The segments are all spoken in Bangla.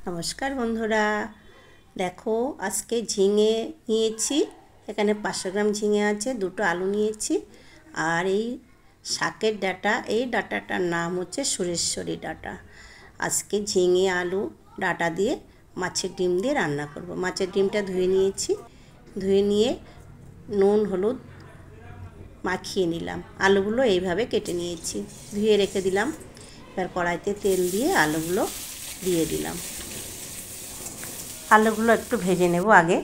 নমস্কার বন্ধুরা, দেখো আজকে ঝিঙে নিয়েছি। এখানে 500 গ্রাম ঝিঙে আছে, দুটো আলু নিয়েছি আর এই শাকের ডাঁটা। এই ডাঁটাটার নাম হচ্ছে সুরেশ্বরী ডাঁটা। আজকে ঝিঙে আলু ডাঁটা দিয়ে মাছের ডিম দিয়ে রান্না করব। মাছের ডিমটা ধুয়ে নিয়েছি, ধুয়ে নিয়ে নুন হলুদ মাখিয়ে নিলাম। আলুগুলো এইভাবে কেটে নিয়েছি, ধুয়ে রেখে দিলাম। এবার কড়াইতে তেল দিয়ে আলুগুলো দিয়ে দিলাম। আলুগুলো একটু ভেজে নেব। আগে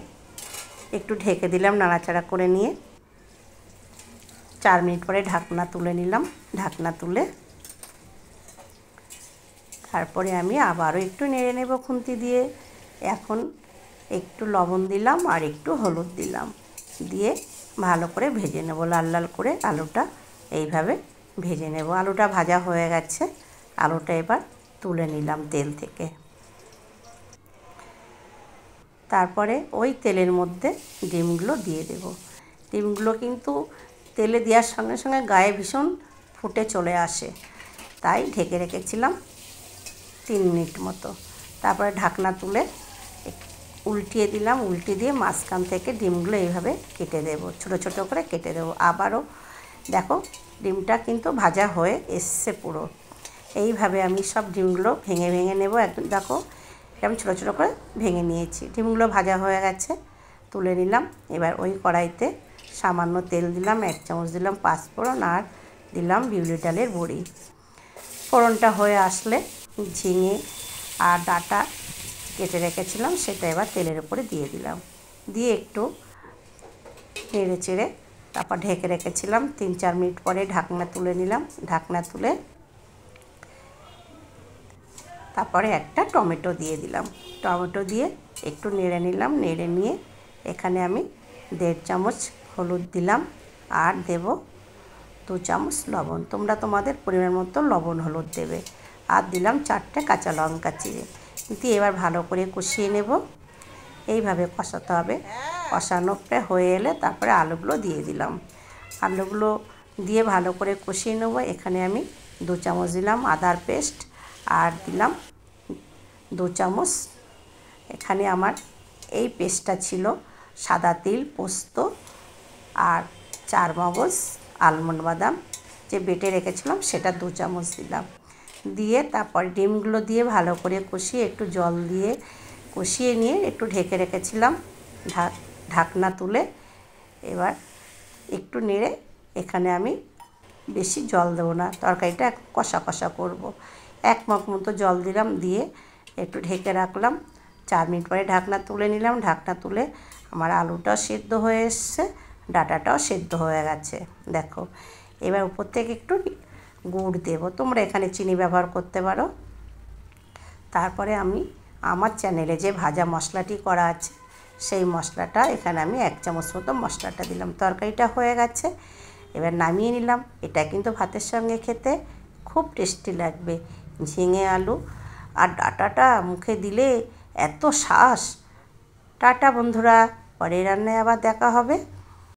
একটু ঢেকে দিলাম, নাড়াচাড়া করে নিয়ে 4 মিনিট পরে ঢাকনা তুলে নিলাম। ঢাকনা তুলে তারপরে আমি আবারও একটু নেড়ে নেব খুন্তি দিয়ে। এখন একটু লবণ দিলাম আর একটু হলুদ দিলাম, দিয়ে ভালো করে ভেজে নেব। লাল লাল করে আলুটা এইভাবে ভেজে নেব। আলুটা ভাজা হয়ে গেছে, আলুটা এবার তুলে নিলাম তেল থেকে। তারপরে ওই তেলের মধ্যে ডিমগুলো দিয়ে দেব। ডিমগুলো কিন্তু তেলে দেওয়ার সঙ্গে সঙ্গে গায়ে ভীষণ ফুটে চলে আসে, তাই ঢেকে রেখেছিলাম 3 মিনিট মতো। তারপরে ঢাকনা তুলে উল্টিয়ে দিলাম। উল্টে দিয়ে মাঝখান থেকে ডিমগুলো এইভাবে কেটে দেব, ছোটো ছোটো করে কেটে দেবো। আবারও দেখো ডিমটা কিন্তু ভাজা হয়ে এসছে পুরো। এইভাবে আমি সব ডিমগুলো ভেঙে ভেঙে নেব। একদম দেখো আমি ছোটো ছোটো করে ভেঙে নিয়েছি। ডিমগুলো ভাজা হয়ে গেছে, তুলে নিলাম। এবার ওই কড়াইতে সামান্য তেল দিলাম, 1 চামচ দিলাম পাঁচফোড়ন আর দিলাম বিউলি ডালের বড়ি। ফোড়নটা হয়ে আসলে ঝিঙে আর ডাঁটা কেটে রেখেছিলাম সেটা এবার তেলের উপরে দিয়ে দিলাম। দিয়ে একটু নেড়ে চেড়ে তারপর ঢেকে রেখেছিলাম। 3-4 মিনিট পরে ঢাকনা তুলে নিলাম। ঢাকনা তুলে তারপরে একটা টমেটো দিয়ে দিলাম। টমেটো দিয়ে একটু নেড়ে নিলাম। নেড়ে নিয়ে এখানে আমি 1.5 চামচ হলুদ দিলাম আর দেব 2 চামচ লবণ। তোমরা তোমাদের পরিমাণ মতো লবণ হলুদ দেবে। আর দিলাম 4টে কাঁচা লঙ্কা চিড়ে। দিয়ে এবার ভালো করে কষিয়ে নেব। এইভাবে কষাতে হবে। কষানোটা হয়ে এলে তারপরে আলুগুলো দিয়ে দিলাম। আলুগুলো দিয়ে ভালো করে কষিয়ে নেব। এখানে আমি 2 চামচ দিলাম আদার পেস্ট আর দিলাম 2 চামচ। এখানে আমার এই পেস্টটা ছিল সাদা তিল, পোস্ত আর 4 মগজ আলমন্ড বাদাম যে বেটে রেখেছিলাম সেটা 2 চামচ দিলাম। দিয়ে তারপর ডিমগুলো দিয়ে ভালো করে কষিয়ে একটু জল দিয়ে কষিয়ে নিয়ে একটু ঢেকে রেখেছিলাম। ঢাকনা তুলে এবার একটু নেড়ে, এখানে আমি বেশি জল দেবো না, তরকারিটা কষা কষা করব। 1 মগ মতো জল দিলাম, দিয়ে একটু ঢেকে রাখলাম। 4 মিনিট পরে ঢাকনা তুলে নিলাম। ঢাকনা তুলে আমার আলুটাও সেদ্ধ হয়ে এসছে, ডাঁটাটাও সেদ্ধ হয়ে গেছে দেখো। এবার উপর থেকে একটু গুড় দেবো, তোমরা এখানে চিনি ব্যবহার করতে পারো। তারপরে আমি আমার চ্যানেলে যে ভাজা মশলাটি করা আছে সেই মশলাটা এখানে আমি 1 চামচ মতো মশলাটা দিলাম। তরকারিটা হয়ে গেছে, এবার নামিয়ে নিলাম। এটা কিন্তু ভাতের সঙ্গে খেতে খুব টেস্টি লাগবে। ঝিঙে আলু আর ডাঁটাটা মুখে দিলে এত শ্বাস। টাটা বন্ধুরা, পরের রান্নায় আবার দেখা হবে।